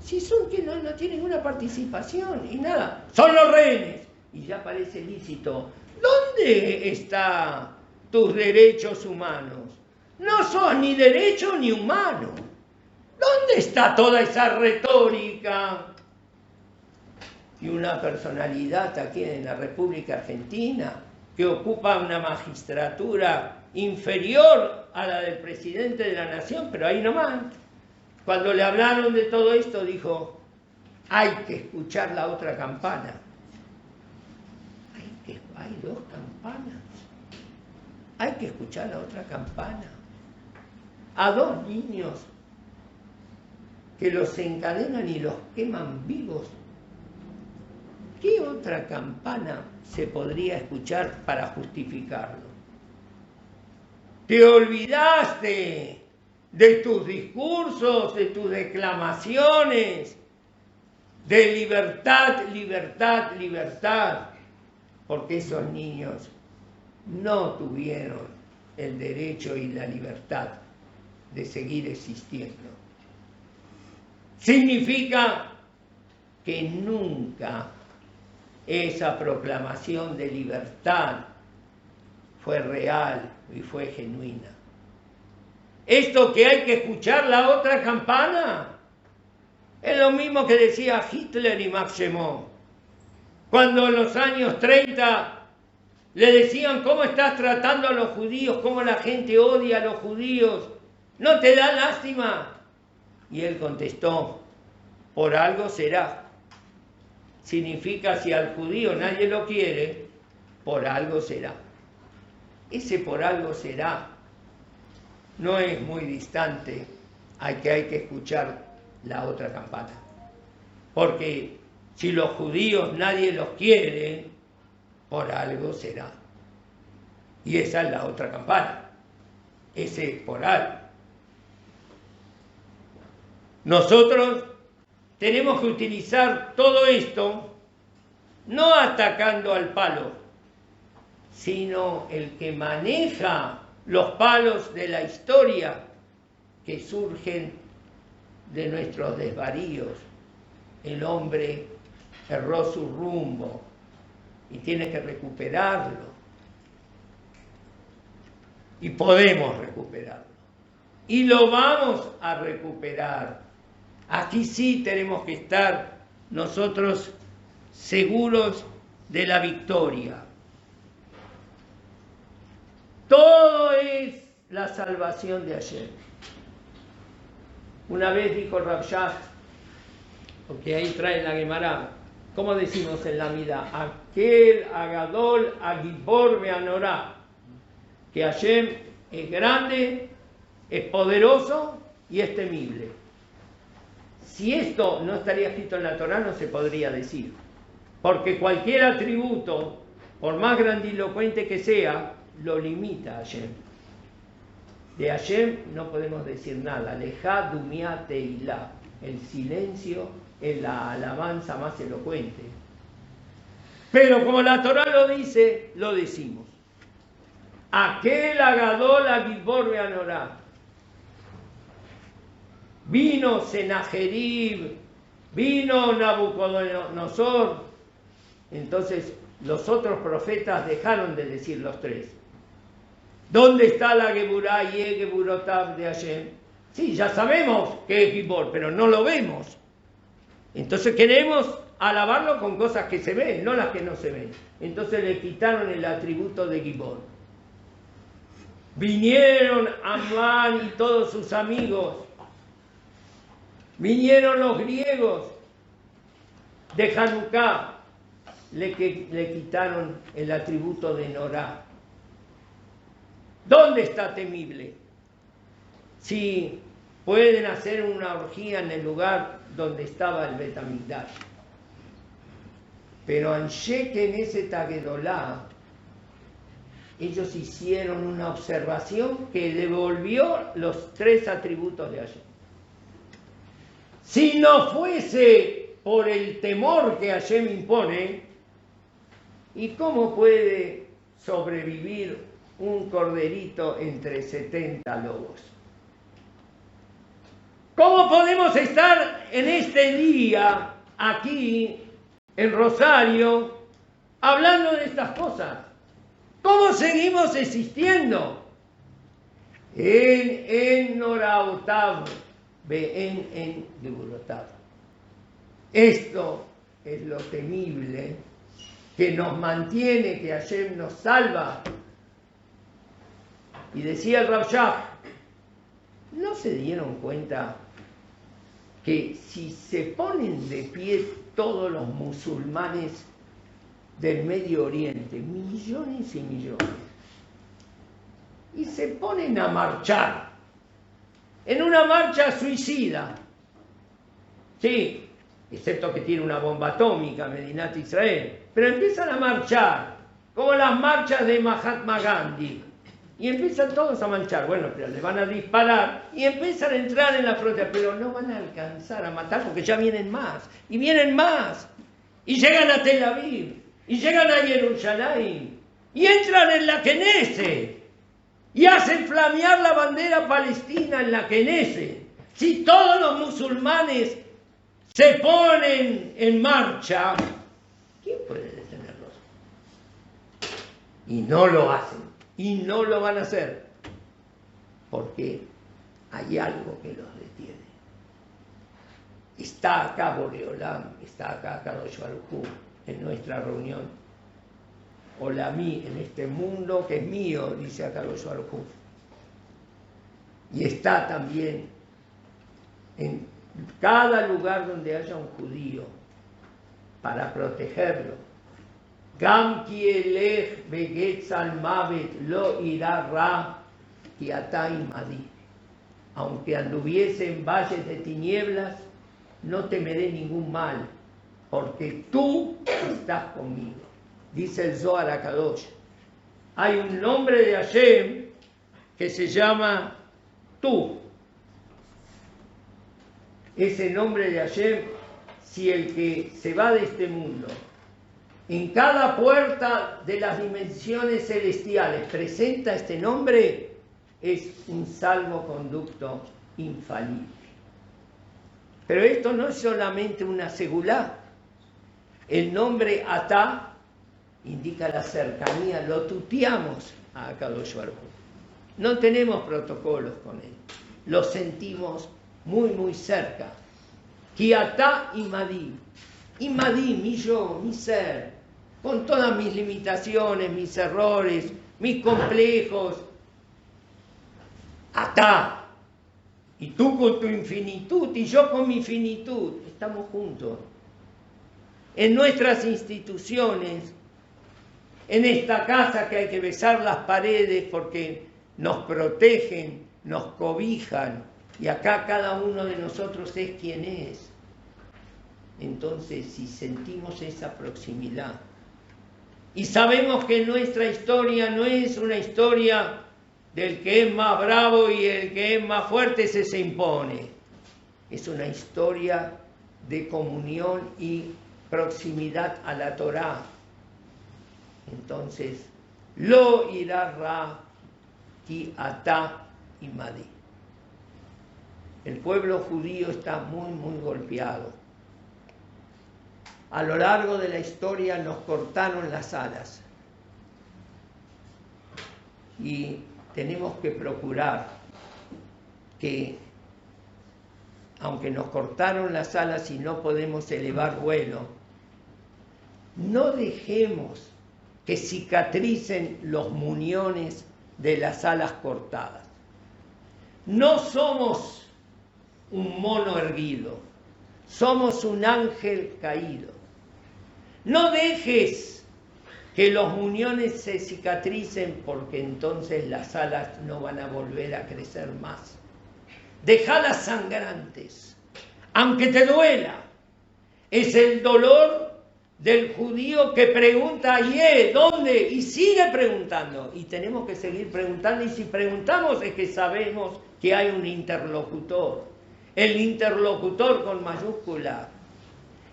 Speaker 1: Si son que no tienen ninguna participación y nada, son los rehenes. Y ya parece lícito. ¿Dónde están tus derechos humanos? No sos ni derecho ni humano. ¿Dónde está toda esa retórica? Y una personalidad aquí en la República Argentina que ocupa una magistratura inferior a la del presidente de la Nación, pero ahí nomás. Cuando le hablaron de todo esto, dijo, hay que escuchar la otra campana. Hay dos campanas. Hay que escuchar la otra campana. A dos niños que los encadenan y los queman vivos. ¿Qué otra campana se podría escuchar para justificarlo? Te olvidaste de tus discursos, de tus declamaciones, de libertad, libertad, libertad, porque esos niños no tuvieron el derecho y la libertad de seguir existiendo. Significa que nunca esa proclamación de libertad fue real y fue genuina. Esto que hay que escuchar la otra campana es lo mismo que decía Hitler y Max Gemont. Cuando en los años 30 le decían cómo estás tratando a los judíos, cómo la gente odia a los judíos, ¿no te da lástima? Y él contestó, por algo será. Significa si al judío nadie lo quiere, por algo será. Ese por algo será no es muy distante a que hay que escuchar la otra campana. Porque si los judíos nadie los quiere, por algo será. Y esa es la otra campana. Ese por algo. Nosotros tenemos que utilizar todo esto no atacando al palo, sino el que maneja los palos de la historia que surgen de nuestros desvaríos. El hombre erró su rumbo y tiene que recuperarlo. Y podemos recuperarlo. Y lo vamos a recuperar. Aquí sí tenemos que estar nosotros seguros de la victoria. Todo es la salvación de Hashem. Una vez dijo Rav Shach, porque ahí trae la Gemara, ¿cómo decimos en la Midá? Aquel Agadol Agibor Beanorá, que Hashem es grande, es poderoso y es temible. Si esto no estaría escrito en la Torá, no se podría decir. Porque cualquier atributo, por más grandilocuente que sea, lo limita a Hashem. De Hashem no podemos decir nada. Lejá dumia teilá. El silencio es la alabanza más elocuente. Pero como la Torá lo dice, lo decimos. Aquel Agadol Agibor Beanorá. Vino Senajerib, vino Nabucodonosor. Entonces los otros profetas dejaron de decir los tres. ¿Dónde está la Geburá y el Geburotab de Hashem? Sí, ya sabemos que es Gibor, pero no lo vemos. Entonces queremos alabarlo con cosas que se ven, no las que no se ven. Entonces le quitaron el atributo de Gibor. Vinieron Amán y todos sus amigos. Vinieron los griegos de Hanukkah, le quitaron el atributo de Norá. ¿Dónde está temible? Si pueden hacer una orgía en el lugar donde estaba el Bet Hamikdash. Pero Anshe Knesset Hagedolá, ellos hicieron una observación que devolvió los tres atributos de Hashem. Si no fuese por el temor que Hashem impone, ¿y cómo puede sobrevivir un corderito entre 70 lobos? ¿Cómo ¿Cómo podemos estar en este día aquí en Rosario hablando de estas cosas? ¿Cómo seguimos existiendo? En Noraotav, en Geburotav. Esto es lo temible que nos mantiene, que Hashem nos salva. Y decía el Rav Shach, ¿no se dieron cuenta que si se ponen de pie todos los musulmanes del Medio Oriente, millones y millones, y se ponen a marchar en una marcha suicida, sí, excepto que tiene una bomba atómica Medinat Israel, pero empiezan a marchar como las marchas de Mahatma Gandhi y empiezan todos a marchar, bueno, pero le van a disparar y empiezan a entrar en la frontera, pero no van a alcanzar a matar porque ya vienen más y vienen más y llegan a Tel Aviv y llegan a Jerusalén y entran en la Knesset y hacen flamear la bandera palestina en la Knesset. Si todos los musulmanes se ponen en marcha, ¿quién puede detenerlos? Y no lo hacen, y no lo van a hacer, porque hay algo que los detiene. Está acá Boreolam, está acá Kadosh Baruj Hu, en nuestra reunión. Olamí, en este mundo que es mío, dice Kadosh Baruj Hu. Y está también en cada lugar donde haya un judío para protegerlo. Gam ki elech begetz al mavet lo irá ra ki ata imadi. Aunque anduviese en valles de tinieblas, no temeré ningún mal, porque tú estás conmigo. Dice el Zohar HaKadosh. Hay un nombre de Hashem que se llama tú. Ese nombre de Hashem, si el que se va de este mundo, en cada puerta de las dimensiones celestiales presenta este nombre, es un salvoconducto infalible. Pero esto no es solamente una segulá. El nombre Atá indica la cercanía, lo tuteamos a Kadosh Baruj Hu. No tenemos protocolos con él, lo sentimos muy, muy cerca. Ki Atá Imadi, mi yo, mi ser, con todas mis limitaciones, mis errores, mis complejos. Atá, y tú con tu infinitud y yo con mi finitud, estamos juntos. En nuestras instituciones, en esta casa que hay que besar las paredes porque nos protegen, nos cobijan, y acá cada uno de nosotros es quien es. Entonces, si sentimos esa proximidad y sabemos que nuestra historia no es una historia del que es más bravo y el que es más fuerte se impone, es una historia de comunión y proximidad a la Torá. Entonces, lo irá ra ki ata imadi. El pueblo judío está muy, muy golpeado. A lo largo de la historia nos cortaron las alas. Y tenemos que procurar que, aunque nos cortaron las alas y no podemos elevar vuelo, no dejemos que cicatricen los muñones de las alas cortadas. No somos un mono erguido, somos un ángel caído. No dejes que los muñones se cicatricen, porque entonces las alas no van a volver a crecer más. Déjalas sangrantes, aunque te duela. Es el dolor del judío que pregunta, ¿dónde? Y sigue preguntando. Y tenemos que seguir preguntando, y si preguntamos es que sabemos que hay un interlocutor. El interlocutor con mayúscula.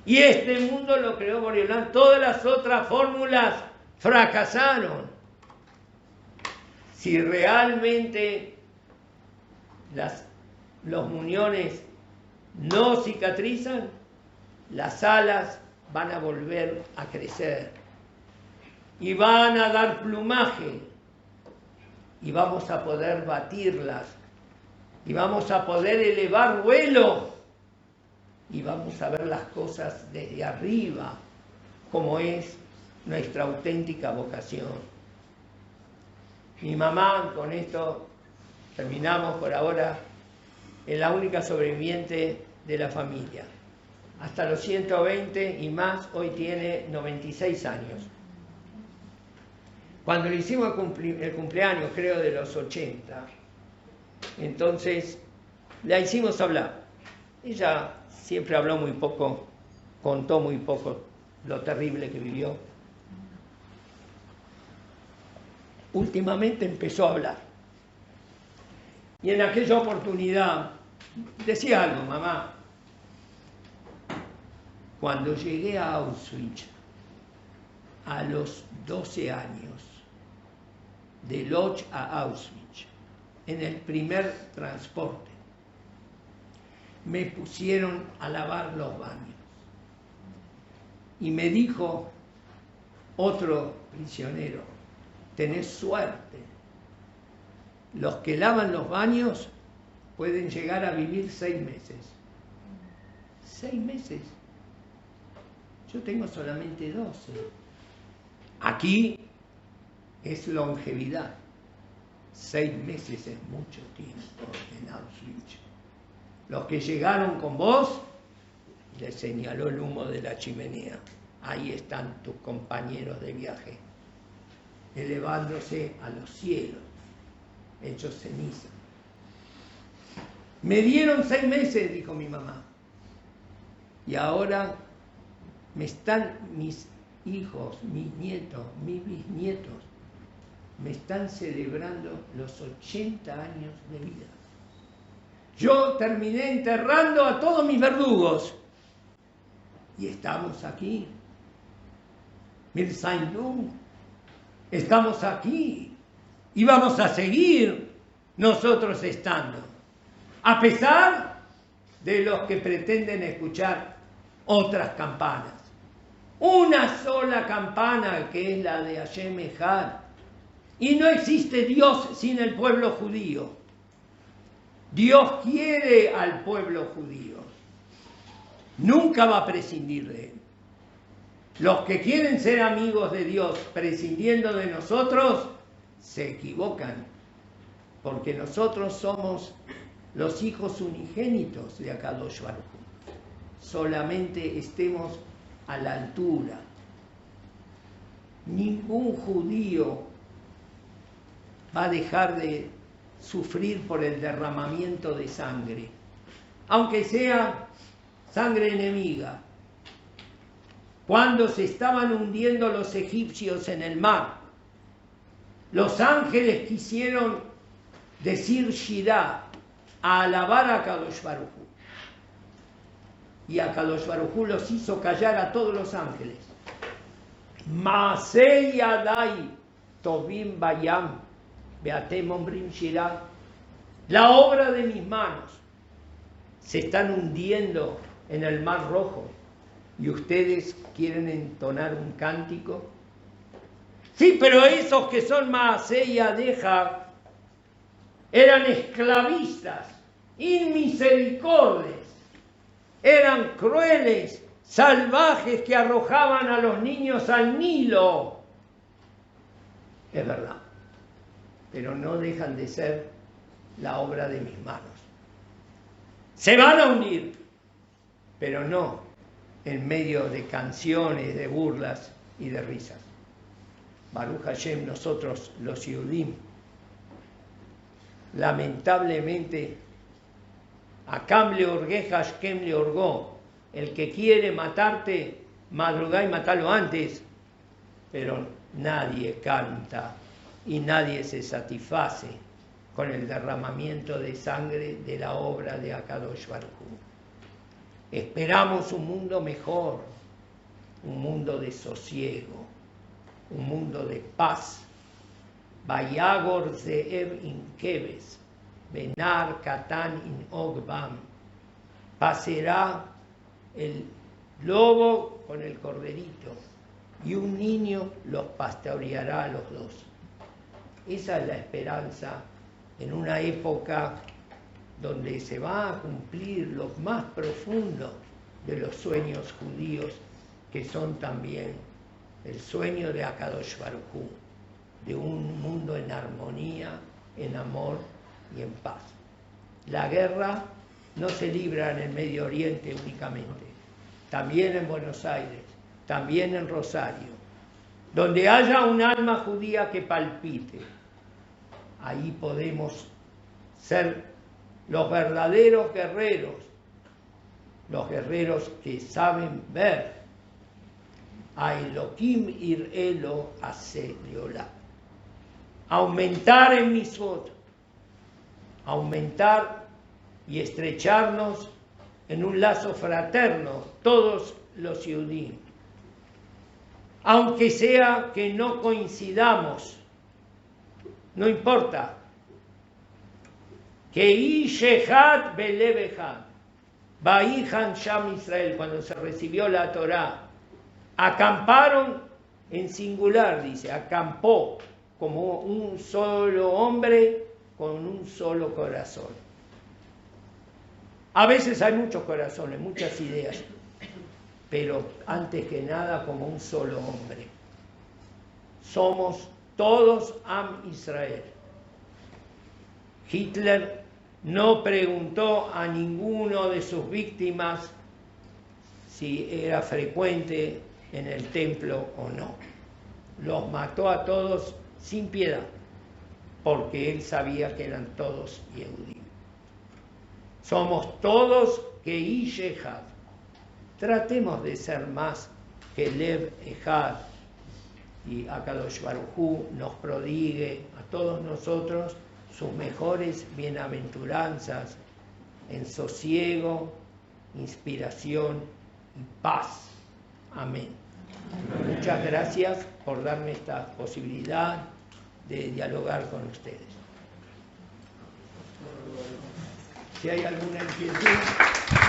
Speaker 1: Y este mundo lo creó Boreolam. Todas las otras fórmulas fracasaron. Si realmente los muñones no cicatrizan, las alas van a volver a crecer y van a dar plumaje y vamos a poder batirlas y vamos a poder elevar vuelo y vamos a ver las cosas desde arriba, como es nuestra auténtica vocación. Mi mamá, con esto terminamos por ahora, es la única sobreviviente de la familia. Hasta los 120 y más, hoy tiene 96 años. Cuando le hicimos el cumpleaños, creo de los 80, entonces la hicimos hablar. Ella siempre habló muy poco, contó muy poco lo terrible que vivió. Últimamente empezó a hablar. Y en aquella oportunidad decía algo, mamá. Cuando llegué a Auschwitz, a los 12 años, de Lodz a Auschwitz, en el primer transporte, me pusieron a lavar los baños. Y me dijo otro prisionero, tenés suerte. Los que lavan los baños pueden llegar a vivir 6 meses. 6 meses. Yo tengo solamente 12. Aquí es longevidad. 6 meses es mucho tiempo en Auschwitz. Los que llegaron con vos, le señaló el humo de la chimenea. Ahí están tus compañeros de viaje, elevándose a los cielos, hechos ceniza. Me dieron 6 meses, dijo mi mamá. Y ahora me están mis hijos, mis nietos, mis bisnietos, me están celebrando los 80 años de vida. Yo terminé enterrando a todos mis verdugos. Y estamos aquí. Mirzaindú, estamos aquí. Y vamos a seguir nosotros estando. A pesar de los que pretenden escuchar otras campanas. Una sola campana que es la de Hashem Echad. Y no existe Dios sin el pueblo judío. Dios quiere al pueblo judío. Nunca va a prescindir de él. Los que quieren ser amigos de Dios prescindiendo de nosotros, se equivocan. Porque nosotros somos los hijos unigénitos de Akadosh Baruj Hu. Solamente estemos a la altura. Ningún judío va a dejar de sufrir por el derramamiento de sangre, aunque sea sangre enemiga. Cuando se estaban hundiendo los egipcios en el mar, los ángeles quisieron decir Shirah, a alabar a Akadosh Baruj Hu. Y Akadosh Baruj Hu los hizo callar a todos los ángeles. Maasei Yadai Tovim Bayam Beatem Ombrim Shirah. La obra de mis manos se están hundiendo en el Mar Rojo y ustedes quieren entonar un cántico. Sí, pero esos que son Maasei Yadeja eran esclavistas, inmisericordes, eran crueles, salvajes que arrojaban a los niños al Nilo. Es verdad, pero no dejan de ser la obra de mis manos. Se van a unir, pero no en medio de canciones, de burlas y de risas. Baruch Hashem, nosotros los Yehudim, lamentablemente, Akam le orgueja, Ashkem le orgó. El que quiere matarte, madrugá y matalo antes. Pero nadie canta y nadie se satisface con el derramamiento de sangre de la obra de Akadosh Baruj Hu. Esperamos un mundo mejor, un mundo de sosiego, un mundo de paz. Vayagor Zeev in Keves, Benar Katan in Ogbam. pasará el lobo con el corderito y un niño los pastoreará a los dos. Esa es la esperanza en una época donde se va a cumplir lo más profundo de los sueños judíos, que son también el sueño de Akadosh Baruj Hu, de un mundo en armonía, en amor y en paz. La guerra no se libra en el Medio Oriente únicamente, también en Buenos Aires, también en Rosario. Donde haya un alma judía que palpite, ahí podemos ser los verdaderos guerreros, los guerreros que saben ver a Elohim ir'elo aseh leolam. Aumentar en mitzvot, aumentar y estrecharnos en un lazo fraterno, todos los Yehudim. Aunque sea que no coincidamos, no importa. Que ish echad belev echad, vaihan sham Israel, cuando se recibió la Torá, acamparon en singular, dice, acampó como un solo hombre con un solo corazón. A veces hay muchos corazones, muchas ideas, pero antes que nada como un solo hombre. Somos todos Am Israel. Hitler no preguntó a ninguno de sus víctimas si era frecuente en el templo o no. Los mató a todos sin piedad, porque él sabía que eran todos Yehudim. Somos todos Keish Echad. Tratemos de ser más que Lev Echad, y Akadosh Baruj Hu nos prodigue a todos nosotros sus mejores bienaventuranzas en sosiego, inspiración y paz. Amén. Muchas gracias por darme esta posibilidad de dialogar con ustedes. Si hay alguna inquietud.